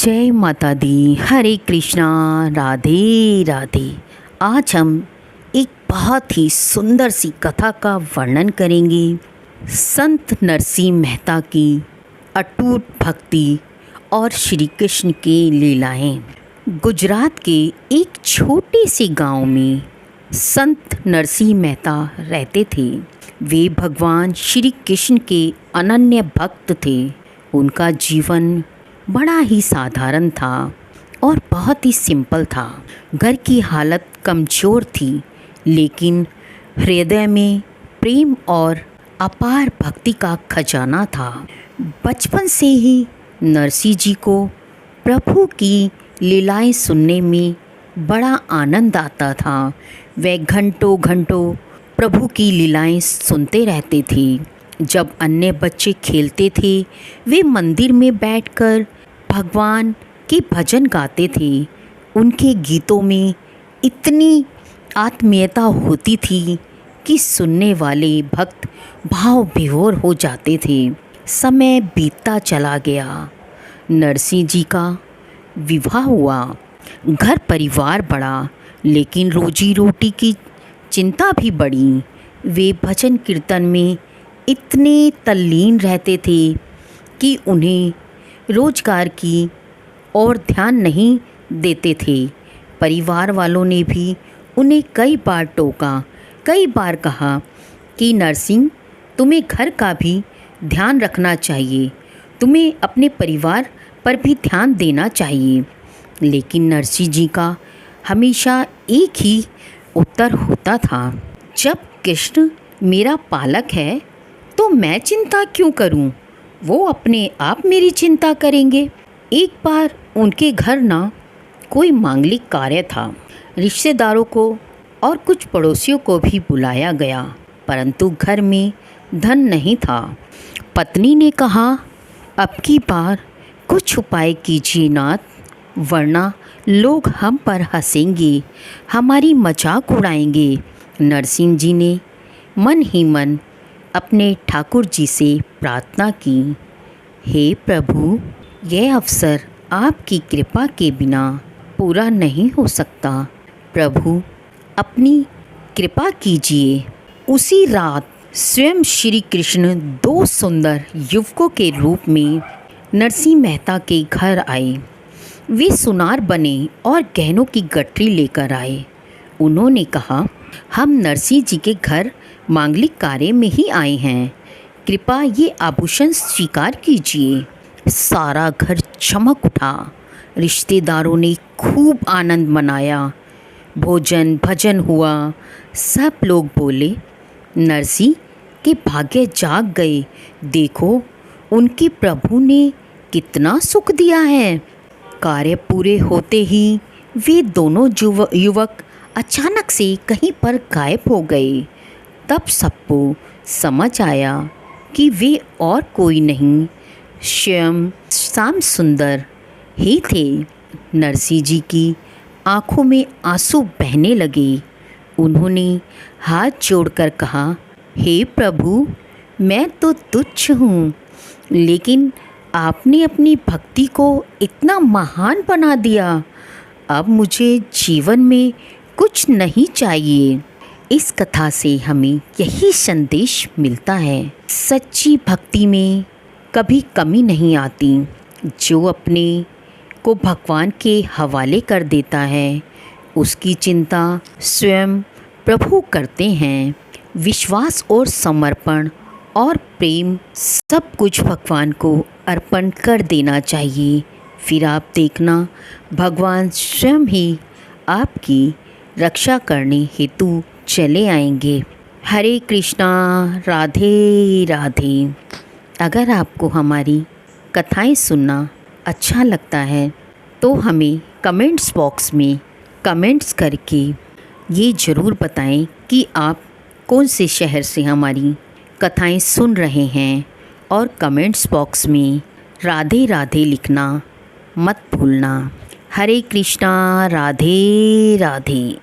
जय माता दी। हरे कृष्णा, राधे राधे। आज हम एक बहुत ही सुंदर सी कथा का वर्णन करेंगे। संत नरसिंह मेहता की अटूट भक्ति और श्री कृष्ण की लीलाएं। गुजरात के एक छोटे से गांव में संत नरसिंह मेहता रहते थे। वे भगवान श्री कृष्ण के अनन्य भक्त थे। उनका जीवन बड़ा ही साधारण था और बहुत ही सिंपल था। घर की हालत कमज़ोर थी, लेकिन हृदय में प्रेम और अपार भक्ति का खजाना था। बचपन से ही नरसिंह जी को प्रभु की लीलाएं सुनने में बड़ा आनंद आता था। वे घंटों घंटों प्रभु की लीलाएं सुनते रहते थे। जब अन्य बच्चे खेलते थे, वे मंदिर में बैठकर भगवान के भजन गाते थे। उनके गीतों में इतनी आत्मीयता होती थी कि सुनने वाले भक्त भाव विभोर हो जाते थे। समय बीतता चला गया। नरसिंह जी का विवाह हुआ, घर परिवार बढ़ा, लेकिन रोजी रोटी की चिंता भी बढ़ी। वे भजन कीर्तन में इतने तल्लीन रहते थे कि उन्हें रोजगार की ओर ध्यान नहीं देते थे। परिवार वालों ने भी उन्हें कई बार टोका, कई बार कहा कि नरसिंह, तुम्हें घर का भी ध्यान रखना चाहिए, तुम्हें अपने परिवार पर भी ध्यान देना चाहिए। लेकिन नरसिंह जी का हमेशा एक ही उत्तर होता था, जब कृष्ण मेरा पालक है तो मैं चिंता क्यों करूं? वो अपने आप मेरी चिंता करेंगे। एक बार उनके घर ना कोई मांगलिक कार्य था। रिश्तेदारों को और कुछ पड़ोसियों को भी बुलाया गया, परंतु घर में धन नहीं था। पत्नी ने कहा, अब की बार कुछ उपाय कीजिए नाथ, वरना लोग हम पर हंसेंगे, हमारी मजाक उड़ाएंगे। नरसिंह जी ने मन ही मन अपने ठाकुर जी से प्रार्थना की, हे प्रभु, यह अवसर आपकी कृपा के बिना पूरा नहीं हो सकता। प्रभु, अपनी कृपा कीजिए। उसी रात स्वयं श्री कृष्ण दो सुंदर युवकों के रूप में नरसिंह मेहता के घर आए। वे सुनार बने और गहनों की गठरी लेकर आए। उन्होंने कहा, हम नरसिंह जी के घर मांगलिक कार्य में ही आए हैं, कृपया ये आभूषण स्वीकार कीजिए। सारा घर चमक उठा। रिश्तेदारों ने खूब आनंद मनाया। भोजन भजन हुआ। सब लोग बोले, नरसिंह के भाग्य जाग गए, देखो उनके प्रभु ने कितना सुख दिया है। कार्य पूरे होते ही वे दोनों युवक अचानक से कहीं पर गायब हो गए। तब सबको समझ आया कि वे और कोई नहीं, स्वयं श्याम सुंदर ही थे। नरसिंह जी की आंखों में आंसू बहने लगे। उन्होंने हाथ जोड़कर कहा, हे प्रभु, मैं तो तुच्छ हूँ, लेकिन आपने अपनी भक्ति को इतना महान बना दिया। अब मुझे जीवन में कुछ नहीं चाहिए। इस कथा से हमें यही संदेश मिलता है, सच्ची भक्ति में कभी कमी नहीं आती। जो अपने को भगवान के हवाले कर देता है, उसकी चिंता स्वयं प्रभु करते हैं। विश्वास और समर्पण और प्रेम सब कुछ भगवान को अर्पण कर देना चाहिए। फिर आप देखना, भगवान स्वयं ही आपकी रक्षा करने हेतु चले आएंगे। हरे कृष्णा, राधे राधे। अगर आपको हमारी कथाएं सुनना अच्छा लगता है तो हमें कमेंट्स बॉक्स में कमेंट्स करके ये ज़रूर बताएं कि आप कौन से शहर से हमारी कथाएं सुन रहे हैं, और कमेंट्स बॉक्स में राधे राधे लिखना मत भूलना। हरे कृष्णा, राधे राधे।